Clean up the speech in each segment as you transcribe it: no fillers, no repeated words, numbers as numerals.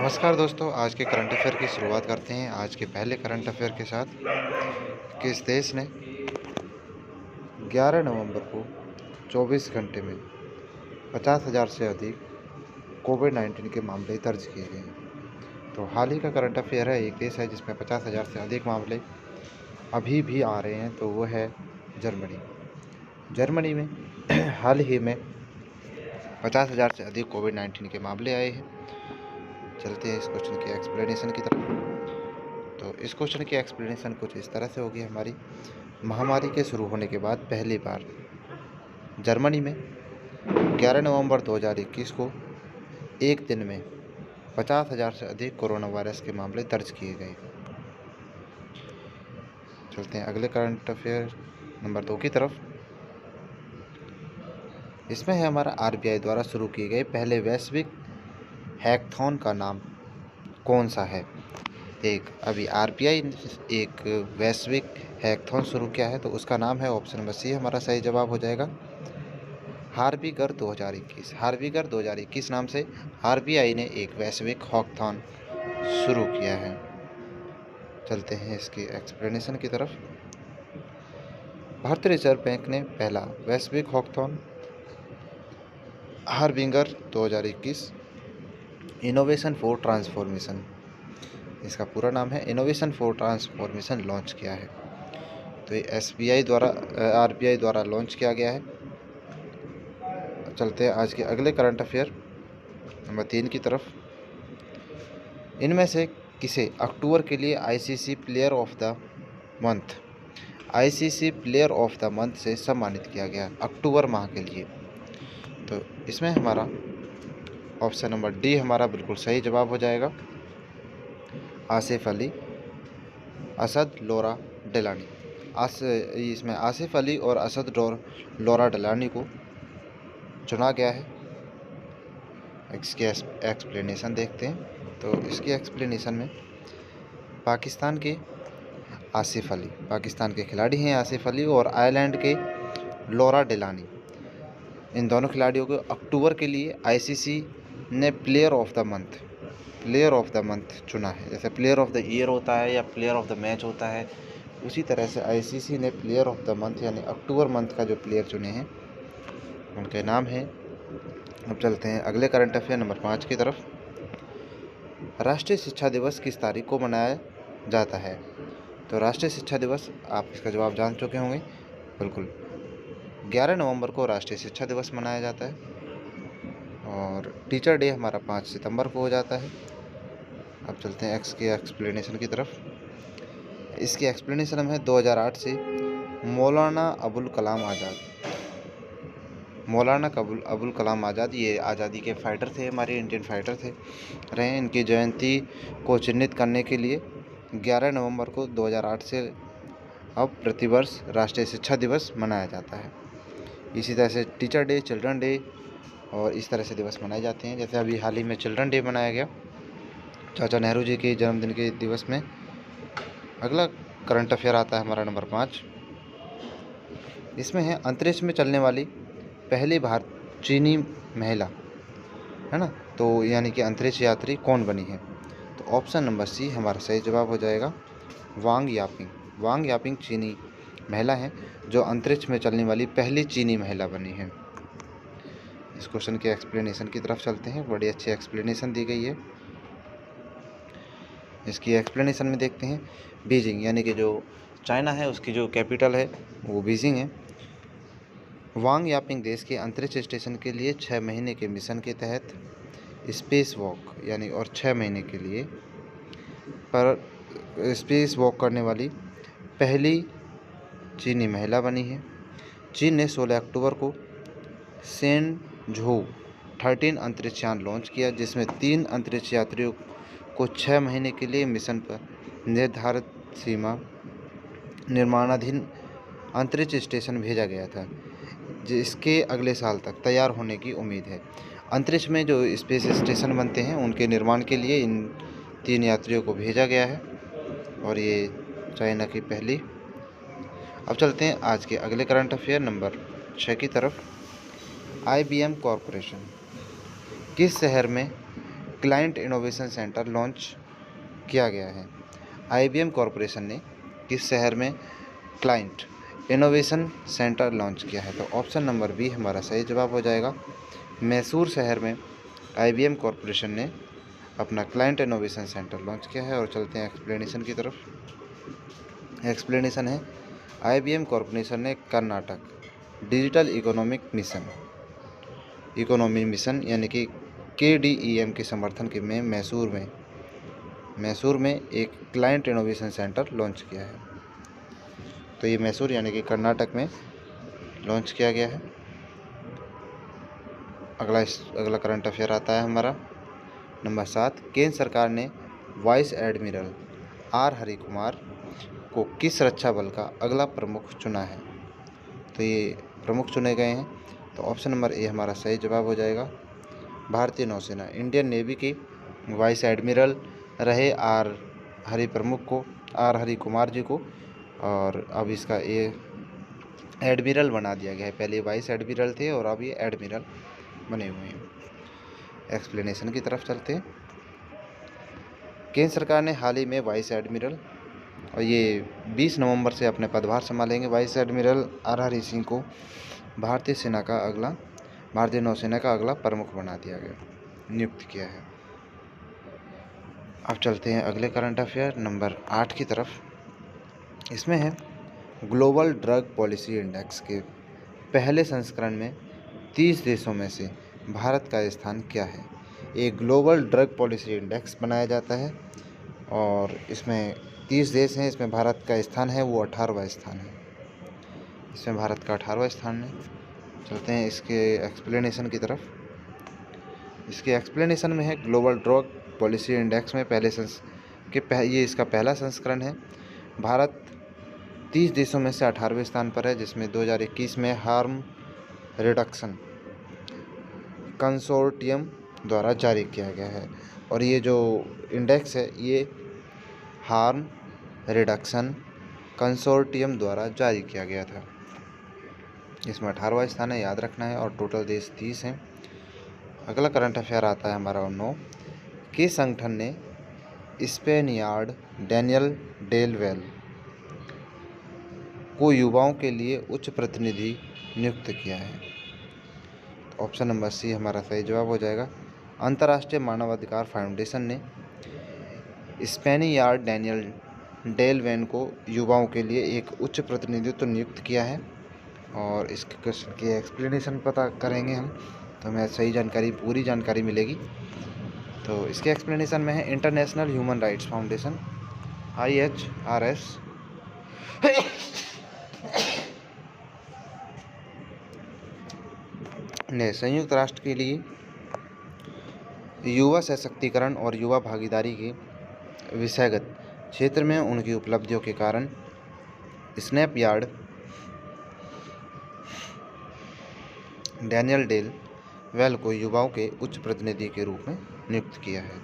नमस्कार दोस्तों, आज के करंट अफेयर की शुरुआत करते हैं आज के पहले करंट अफेयर के साथ कि इस देश ने 11 नवंबर को 24 घंटे में 50,000 से अधिक कोविड-19 के मामले दर्ज किए गए हैं। तो हाल ही का करंट अफेयर है, एक देश है जिसमें 50,000 से अधिक मामले अभी भी आ रहे हैं, तो वो है जर्मनी। जर्मनी में हाल ही में 50,000 से अधिक कोविड-19 के मामले आए हैं। चलते हैं इस क्वेश्चन की एक्सप्लेनेशन की तरफ। तो इस क्वेश्चन की एक्सप्लेनेशन कुछ इस तरह से होगी। हमारी महामारी के शुरू होने के बाद पहली बार जर्मनी में 11 नवंबर 2021 को एक दिन में 50,000 से अधिक कोरोना वायरस के मामले दर्ज किए गए। चलते हैं अगले करंट अफेयर नंबर 2 की तरफ। इसमें है हमारा आरबीआई द्वारा शुरू किए गए पहले वैश्विक हैकथॉन का नाम कौन सा है। अभी आरबीआई ने एक वैश्विक हैकथॉन शुरू किया है, तो उसका नाम है, ऑप्शन नंबर सी हमारा सही जवाब हो जाएगा, हार्बिगर 2021। हार्बिगर 2021 नाम से आरबीआई ने एक वैश्विक हैकथॉन शुरू किया है। चलते हैं इसकी एक्सप्लेनेशन की तरफ। भारतीय रिजर्व बैंक ने पहला वैश्विक हैकथॉन हार्बिगर 2021 इनोवेशन फॉर ट्रांसफॉर्मेशन, इसका पूरा नाम है इनोवेशन फॉर ट्रांसफॉर्मेशन, लॉन्च किया है। तो ये आरबीआई द्वारा लॉन्च किया गया है। चलते हैं आज के अगले करंट अफेयर नंबर 3 की तरफ। इनमें से किसे अक्टूबर के लिए ICC player of the month से सम्मानित किया गया अक्टूबर माह के लिए। तो इसमें हमारा ऑप्शन नंबर डी हमारा बिल्कुल सही जवाब हो जाएगा, आसिफ अली, असद, लौरा डेलानी। इसमें आसिफ अली और असद लौरा डेलानी को चुना गया है। इसकी एक्सप्लेनेशन देखते हैं। तो इसकी एक्सप्लेनेशन में पाकिस्तान के खिलाड़ी हैं आसिफ अली, और आयरलैंड के लौरा डेलानी। इन दोनों खिलाड़ियों को अक्टूबर के लिए आईसीसी ने प्लेयर ऑफ द मंथ चुना है। जैसे प्लेयर ऑफ द ईयर होता है या प्लेयर ऑफ द मैच होता है, उसी तरह से आईसीसी ने प्लेयर ऑफ द मंथ यानी अक्टूबर मंथ का जो प्लेयर चुने हैं उनके नाम हैं। अब चलते हैं अगले करंट अफेयर नंबर 5 की तरफ। राष्ट्रीय शिक्षा दिवस किस तारीख को मनाया जाता है। तो राष्ट्रीय शिक्षा दिवस, आप इसका जवाब जान चुके होंगे, बिल्कुल 11 नवंबर को राष्ट्रीय शिक्षा दिवस मनाया जाता है, और टीचर डे हमारा 5 सितंबर को हो जाता है। अब चलते हैं एक्स की एक्सप्लेनेशन की तरफ। इसकी एक्सप्लेनेशन में है 2008 से मौलाना अबुल कलाम आज़ाद, ये आज़ादी के फाइटर थे, हमारे इंडियन फाइटर थे रहे। इनकी जयंती को चिन्हित करने के लिए 11 नवंबर को 2008 से अब प्रतिवर्ष राष्ट्रीय शिक्षा दिवस मनाया जाता है। इसी तरह से टीचर डे, चिल्ड्रन डे और इस तरह से दिवस मनाए जाते हैं। जैसे अभी हाल ही में चिल्ड्रन डे मनाया गया, चाचा नेहरू जी के जन्मदिन के दिवस में। अगला करंट अफेयर आता है हमारा नंबर 5। इसमें है अंतरिक्ष में चलने वाली पहली चीनी महिला, है ना, तो यानी कि अंतरिक्ष यात्री कौन बनी है। तो ऑप्शन नंबर सी हमारा सही जवाब हो जाएगा, वांग यापिंग चीनी महिला हैं जो अंतरिक्ष में चलने वाली पहली चीनी महिला बनी है। इस क्वेश्चन के एक्सप्लेनेशन की तरफ चलते हैं। बड़ी अच्छी एक्सप्लेनेशन दी गई है। इसकी एक्सप्लेनेशन में देखते हैं, बीजिंग यानी कि जो चाइना है उसकी जो कैपिटल है वो बीजिंग है। वांग यापिंग देश के अंतरिक्ष स्टेशन के लिए 6 महीने के मिशन के तहत स्पेस वॉक यानी और 6 महीने के लिए पर स्पेस वॉक करने वाली पहली चीनी महिला बनी है। चीन ने 16 अक्टूबर को सेनझोउ 13 अंतरिक्षयान लॉन्च किया, जिसमें 3 अंतरिक्ष यात्रियों को 6 महीने के लिए मिशन पर निर्धारित सीमा निर्माणाधीन अंतरिक्ष स्टेशन भेजा गया था, जिसके अगले साल तक तैयार होने की उम्मीद है। अंतरिक्ष में जो स्पेस स्टेशन बनते हैं उनके निर्माण के लिए इन 3 यात्रियों को भेजा गया है, और ये चाइना की पहली। अब चलते हैं आज के अगले करंट अफेयर नंबर 6 की तरफ। IBM कॉरपोरेशन किस शहर में क्लाइंट इनोवेशन सेंटर लॉन्च किया गया है? IBM कॉरपोरेशन ने किस शहर में क्लाइंट इनोवेशन सेंटर लॉन्च किया है? तो ऑप्शन नंबर बी हमारा सही जवाब हो जाएगा। मैसूर शहर में IBM कॉरपोरेशन ने अपना क्लाइंट इनोवेशन सेंटर लॉन्च किया है। और चलते हैं एक्सप्लेनेशन की तरफ। एक्सप्लेनेशन है, IBM कॉरपोरेशन ने कर्नाटक डिजिटल इकोनॉमी मिशन यानी कि KDEM के समर्थन के में मैसूर में एक क्लाइंट इनोवेशन सेंटर लॉन्च किया है। तो ये मैसूर यानी कि कर्नाटक में लॉन्च किया गया है। अगला करंट अफेयर आता है हमारा नंबर 7। केंद्र सरकार ने वाइस एडमिरल R हरिकुमार को किस रक्षा बल का अगला प्रमुख चुना है? तो ये प्रमुख चुने गए हैं। तो ऑप्शन नंबर ए हमारा सही जवाब हो जाएगा। भारतीय नौसेना इंडियन नेवी के वाइस एडमिरल रहे R हरिकुमार जी को, और अब इसका ये एडमिरल बना दिया गया है। पहले वाइस एडमिरल थे और अब ये एडमिरल बने हुए हैं। एक्सप्लेनेशन की तरफ चलते हैं। केंद्र सरकार ने हाल ही में वाइस एडमिरल, और ये 20 नवंबर से अपने पदभार संभालेंगे, vice admiral R Hari Singh को भारतीय नौसेना का अगला प्रमुख बना दिया गया, नियुक्त किया है। अब चलते हैं अगले करंट अफेयर नंबर 8 की तरफ। इसमें है ग्लोबल ड्रग पॉलिसी इंडेक्स के पहले संस्करण में 30 देशों में से भारत का स्थान क्या है? एक ग्लोबल ड्रग पॉलिसी इंडेक्स बनाया जाता है और इसमें 30 देश हैं। इसमें भारत का स्थान है वो 18वां स्थान है। इसमें भारत का 18वां स्थान है। चलते हैं इसके एक्सप्लेनेशन की तरफ। इसके एक्सप्लेनेशन में है ग्लोबल ड्रग पॉलिसी इंडेक्स में ये इसका पहला संस्करण है। भारत 30 देशों में से 18वें स्थान पर है, जिसमें 2021 में हार्म रिडक्शन कंसोर्टियम द्वारा जारी किया गया है। और ये जो इंडेक्स है ये हार्म रिडक्शन कंसोर्टियम द्वारा जारी किया गया था। इसमें 18वां स्थान है, याद रखना है, और टोटल देश 30 हैं। अगला करंट अफेयर आता है हमारा 9। किस संगठन ने स्पेनियार्ड डैनियल डेल वेल को युवाओं के लिए उच्च प्रतिनिधि नियुक्त किया है? ऑप्शन नंबर सी हमारा सही जवाब हो जाएगा। अंतर्राष्ट्रीय मानवाधिकार फाउंडेशन ने स्पेनियार्ड डैनियल डेल वेल को युवाओं के लिए एक उच्च प्रतिनिधित्व नियुक्त किया है। और इसके क्वेश्चन की एक्सप्लेनेशन पता करेंगे हम, तो हमें पूरी जानकारी मिलेगी। तो इसके एक्सप्लेनेशन में है international human rights foundation IHRS ने संयुक्त राष्ट्र के लिए युवा सशक्तिकरण और युवा भागीदारी के विषयगत क्षेत्र में उनकी उपलब्धियों के कारण स्नैपयार्ड डैनियल डेल वेल को युवाओं के उच्च प्रतिनिधि के रूप में नियुक्त किया है।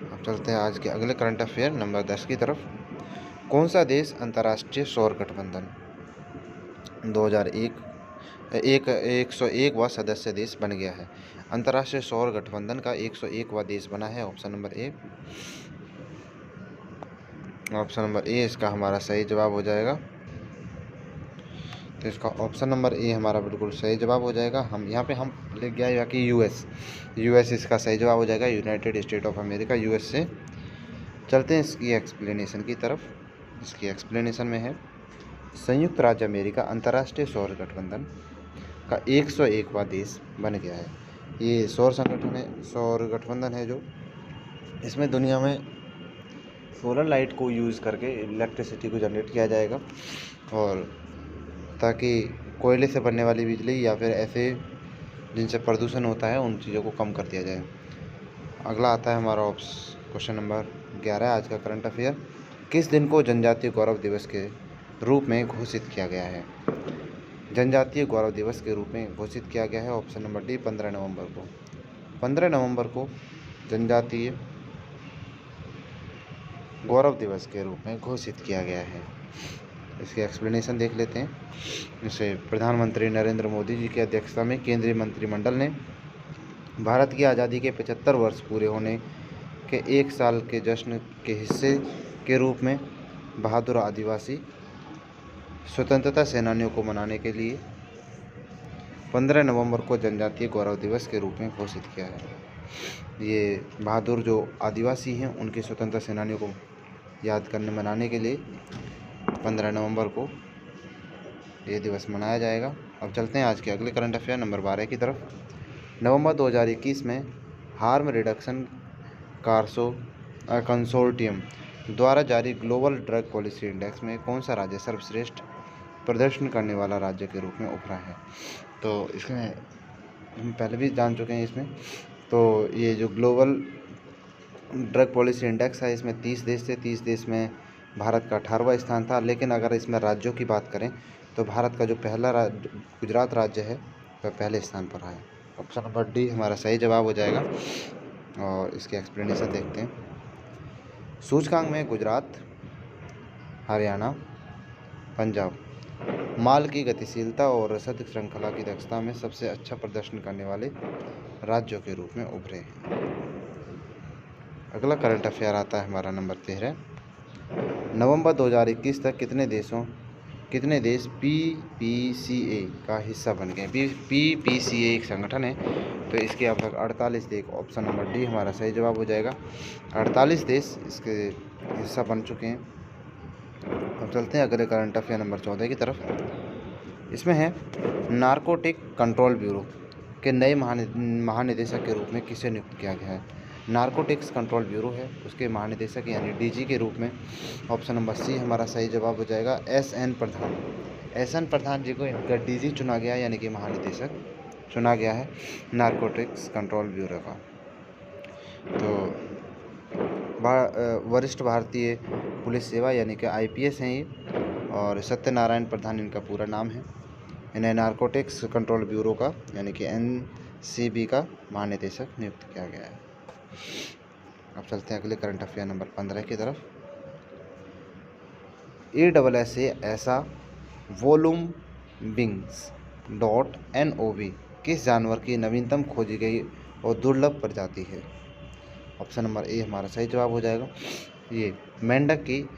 अब चलते हैं आज के अगले करंट अफेयर नंबर 10 की तरफ। कौन सा देश अंतर्राष्ट्रीय सौर गठबंधन 101वां सदस्य देश बन गया है? अंतर्राष्ट्रीय सौर गठबंधन का 101वां देश बना है। ऑप्शन नंबर ए इसका हमारा सही जवाब हो जाएगा। तो इसका ऑप्शन नंबर ए हमारा बिल्कुल सही जवाब हो जाएगा। हम लिख गया कि यूएस इसका सही जवाब हो जाएगा, United state of America, US से। चलते हैं इसकी एक्सप्लेनेशन की तरफ। इसकी एक्सप्लेनेशन में है संयुक्त राज्य अमेरिका अंतर्राष्ट्रीय सौर गठबंधन का 101वां देश बन गया है। ये सौर गठबंधन है जो इसमें दुनिया में सोलर लाइट को यूज़ करके इलेक्ट्रिसिटी को जनरेट किया जाएगा, और ताकि कोयले से बनने वाली बिजली या फिर ऐसे जिनसे प्रदूषण होता है उन चीज़ों को कम कर दिया जाए। अगला आता है हमारा क्वेश्चन नंबर 11 आज का करंट अफेयर। किस दिन को जनजातीय गौरव दिवस के रूप में घोषित किया गया है? जनजातीय गौरव दिवस के रूप में घोषित किया गया है ऑप्शन नंबर डी 15 नवंबर को। 15 नवंबर को जनजातीय गौरव दिवस के रूप में घोषित किया गया है। इसकी एक्सप्लेनेशन देख लेते हैं। इसे प्रधानमंत्री नरेंद्र मोदी जी की अध्यक्षता में केंद्रीय मंत्रिमंडल ने भारत की आज़ादी के 75 वर्ष पूरे होने के 1 साल के जश्न के हिस्से के रूप में बहादुर आदिवासी स्वतंत्रता सेनानियों को मनाने के लिए 15 नवंबर को जनजातीय गौरव दिवस के रूप में घोषित किया है। ये बहादुर जो आदिवासी हैं उनके स्वतंत्रता सेनानियों को याद करने मनाने के लिए 15 नवंबर को ये दिवस मनाया जाएगा। अब चलते हैं आज के अगले करंट अफेयर नंबर 12 की तरफ। नवंबर 2021 में हार्म रिडक्शन कंसोर्टियम द्वारा जारी ग्लोबल ड्रग पॉलिसी इंडेक्स में कौन सा राज्य सर्वश्रेष्ठ प्रदर्शन करने वाला राज्य के रूप में उभरा है? तो इसमें हम पहले भी जान चुके हैं। इसमें तो ये जो ग्लोबल ड्रग पॉलिसी इंडेक्स है इसमें 30 देश थे। 30 देश में भारत का 18वां स्थान था। लेकिन अगर इसमें राज्यों की बात करें तो भारत का जो पहला राज्य गुजरात राज्य है वह पहले स्थान पर है। ऑप्शन नंबर डी हमारा सही जवाब हो जाएगा। और इसके एक्सप्लेनेशन देखते हैं। सूचकांक में गुजरात, हरियाणा, पंजाब माल की गतिशीलता और रसद श्रृंखला की दक्षता में सबसे अच्छा प्रदर्शन करने वाले राज्यों के रूप में उभरे हैं। अगला करंट अफेयर आता है हमारा नंबर 13। नवंबर 2021 तक कितने देश PPCA का हिस्सा बन गए? PPCA एक संगठन है, तो इसके अब तक 48 देश। ऑप्शन नंबर डी हमारा सही जवाब हो जाएगा। 48 देश इसके हिस्सा बन चुके हैं। अब चलते हैं अगले करंट अफेयर नंबर 14 की तरफ। इसमें है नारकोटिक कंट्रोल ब्यूरो के नए महानिदेशक के रूप में किसे नियुक्त किया गया है? नारकोटिक्स कंट्रोल ब्यूरो है, उसके महानिदेशक यानी DG के रूप में ऑप्शन नंबर सी हमारा सही जवाब हो जाएगा। SN प्रधान। SN प्रधान जी को इनका DG चुना गया यानी कि महानिदेशक चुना गया है नारकोटिक्स कंट्रोल ब्यूरो का। तो वरिष्ठ भारतीय पुलिस सेवा यानी कि IPS हैं ये, और सत्यनारायण प्रधान इनका पूरा नाम है। इन्हें नारकोटिक्स कंट्रोल ब्यूरो का यानी कि NCB का महानिदेशक नियुक्त किया गया है। अब चलते हैं अगले करंट अफेयर नंबर 15 की तरफ। ASSA ऐसा वोलूम बिंग्स .NOV किस जानवर की नवीनतम खोजी गई और दुर्लभ प्रजाति है? ऑप्शन नंबर ए हमारा सही जवाब हो जाएगा। ये मेंढक की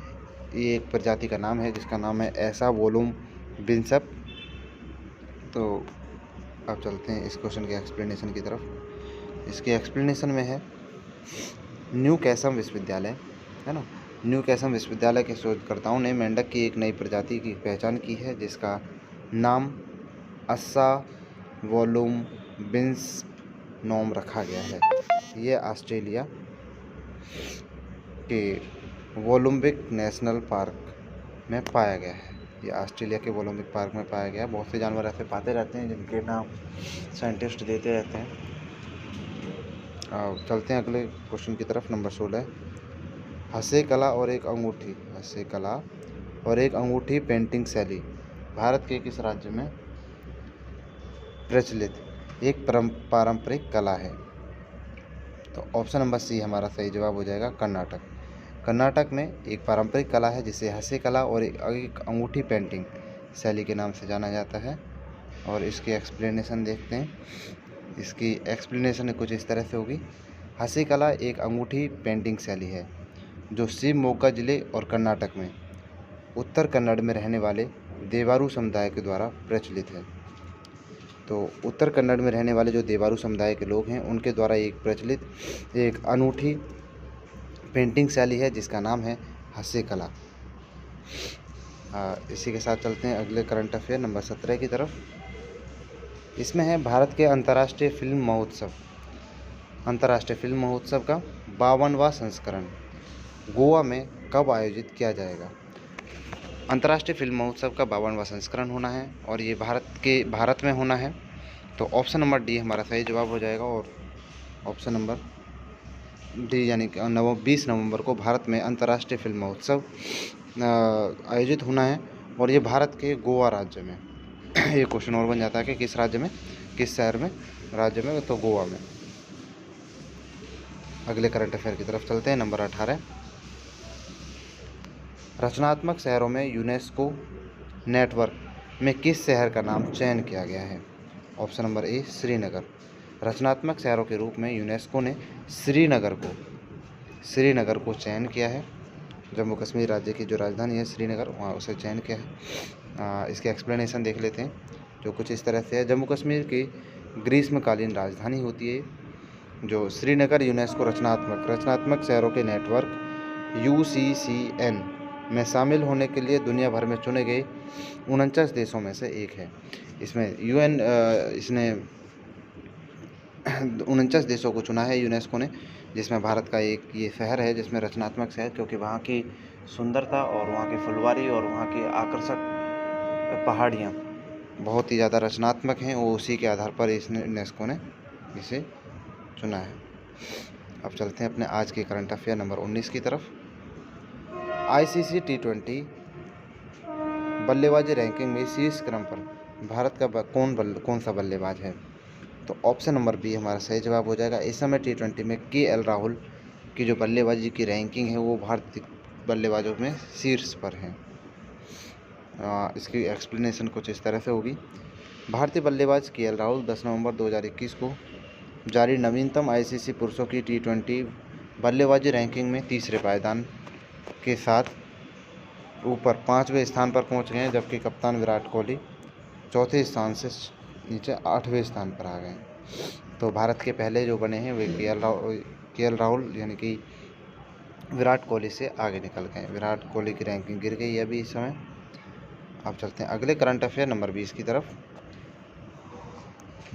ये एक प्रजाति का नाम है जिसका नाम है ऐसा वोलूम बिंसप। तो अब चलते हैं इस क्वेश्चन के एक्सप्लेनेशन की तरफ। इसके एक्सप्लेनेशन में है न्यू कैसम विश्वविद्यालय है ना। न्यू कैसम विश्वविद्यालय के शोधकर्ताओं ने मेंढक की एक नई प्रजाति की पहचान की है जिसका नाम अस्सा वोलूम बिंसनोम रखा गया है। ये ऑस्ट्रेलिया के वोलुम्बिक नेशनल पार्क में पाया गया है। ये ऑस्ट्रेलिया के वोलुम्बिक पार्क में पाया गया है। बहुत से जानवर ऐसे पाते रहते हैं जिनके नाम साइंटिस्ट देते रहते हैं। चलते हैं अगले क्वेश्चन की तरफ नंबर 16। हस्तकला और एक अंगूठी पेंटिंग शैली भारत के किस राज्य में प्रचलित एक पारंपरिक कला है? तो ऑप्शन नंबर सी हमारा सही जवाब हो जाएगा कर्नाटक। कर्नाटक में एक पारंपरिक कला है जिसे हस्तकला और एक अंगूठी पेंटिंग शैली के नाम से जाना जाता है। और इसकी एक्सप्लेनेशन देखते हैं। इसकी एक्सप्लेनेशन कुछ इस तरह से होगी। हस्तकला एक अंगूठी पेंटिंग शैली है जो शिवमोगा जिले और कर्नाटक में उत्तर कन्नड़ में रहने वाले देवारू समुदाय के द्वारा प्रचलित है। तो उत्तर कन्नड़ में रहने वाले जो देवारू समुदाय के लोग हैं उनके द्वारा एक प्रचलित एक अनूठी पेंटिंग शैली है जिसका नाम है हस्तकला। इसी के साथ चलते हैं अगले करंट अफेयर नंबर 17 की तरफ। इसमें है भारत के अंतर्राष्ट्रीय फिल्म महोत्सव का 52वां संस्करण गोवा में कब आयोजित किया जाएगा? अंतर्राष्ट्रीय फिल्म महोत्सव का 52वां संस्करण होना है और ये भारत में होना है। तो ऑप्शन नंबर डी हमारा सही जवाब हो जाएगा। और ऑप्शन नंबर डी यानी कि 20 नवंबर को भारत में अंतर्राष्ट्रीय फिल्म महोत्सव आयोजित होना है और ये भारत के गोवा राज्य में ये क्वेश्चन और बन जाता है कि किस राज्य में, किस शहर में, राज्य में, तो गोवा में। अगले करंट अफेयर की तरफ चलते हैं नंबर 18। रचनात्मक शहरों में यूनेस्को नेटवर्क में किस शहर का नाम चयन किया गया है? Option number A Srinagar. रचनात्मक शहरों के रूप में यूनेस्को ने श्रीनगर को चयन किया है। जम्मू कश्मीर राज्य की जो राजधानी है श्रीनगर, वहाँ उसे चयन किया है। इसके एक्सप्लेनेशन देख लेते हैं, जो कुछ इस तरह से है। जम्मू कश्मीर की ग्रीष्मकालीन राजधानी होती है जो श्रीनगर। यूनेस्को रचनात्मक शहरों के नेटवर्क UCCN में शामिल होने के लिए दुनिया भर में चुने गए 49 देशों में से एक है। इसमें इसने 49 देशों को चुना है यूनेस्को ने, जिसमें भारत का एक ये शहर है जिसमें रचनात्मक शहर, क्योंकि वहाँ की सुंदरता और वहाँ की फुलवारी और वहाँ की आकर्षक पहाड़ियाँ बहुत ही ज़्यादा रचनात्मक हैं। वो उसी के आधार पर यूनेस्को ने इसे चुना है। अब चलते हैं अपने आज के करंट अफेयर नंबर 19 की तरफ। ICC T20 बल्लेबाजी रैंकिंग में शीर्ष क्रम पर भारत का कौन सा बल्लेबाज है? तो ऑप्शन नंबर बी हमारा सही जवाब हो जाएगा। इस समय T20 में KL राहुल की जो बल्लेबाजी की रैंकिंग है वो भारतीय बल्लेबाजों में शीर्ष पर है। इसकी एक्सप्लेनेशन कुछ इस तरह से होगी। भारतीय बल्लेबाज KL राहुल 10 नवंबर 2021 को जारी नवीनतम ICC पुरुषों की T20 बल्लेबाजी रैंकिंग में तीसरे पायदान के साथ ऊपर 5वें स्थान पर पहुंच गए हैं, जबकि कप्तान विराट कोहली चौथे स्थान से नीचे 8वें स्थान पर आ गए। तो भारत के पहले जो बने हैं वे KL राहुल यानी कि विराट कोहली से आगे निकल गए। विराट कोहली की रैंकिंग गिर गई है अभी इस समय। अब चलते हैं अगले करंट अफेयर नंबर 20 की तरफ।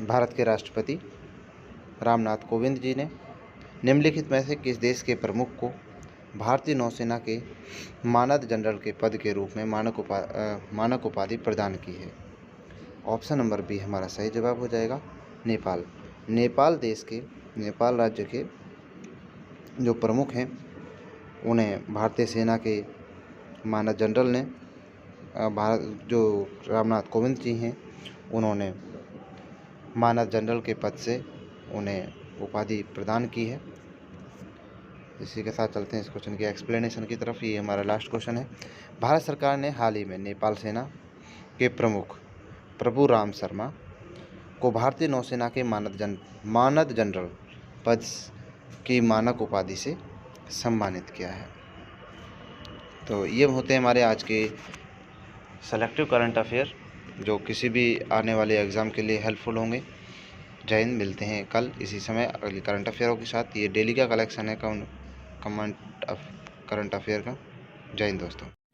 भारत के राष्ट्रपति रामनाथ कोविंद जी ने निम्नलिखित में से किस देश के प्रमुख को भारतीय नौसेना के मानद जनरल के पद के रूप में मानक उपाधि प्रदान की है? ऑप्शन नंबर बी हमारा सही जवाब हो जाएगा। नेपाल राज्य के जो प्रमुख हैं उन्हें भारतीय सेना के मानद जनरल ने जो रामनाथ कोविंद जी हैं उन्होंने मानद जनरल के पद से उन्हें उपाधि प्रदान की है। इसी के साथ चलते हैं इस क्वेश्चन की एक्सप्लेनेशन की तरफ। ये हमारा लास्ट क्वेश्चन है। भारत सरकार ने हाल ही में नेपाल सेना के प्रमुख प्रभु राम शर्मा को भारतीय नौसेना के मानद जनरल पद की मानक उपाधि से सम्मानित किया है। तो ये होते हैं हमारे आज के सेलेक्टिव करंट अफेयर, जो किसी भी आने वाले एग्ज़ाम के लिए हेल्पफुल होंगे। जय हिंद, मिलते हैं कल इसी समय अगले करंट अफेयरों के साथ। ये डेली का कलेक्शन है करंट अफेयर का। जय हिंद दोस्तों।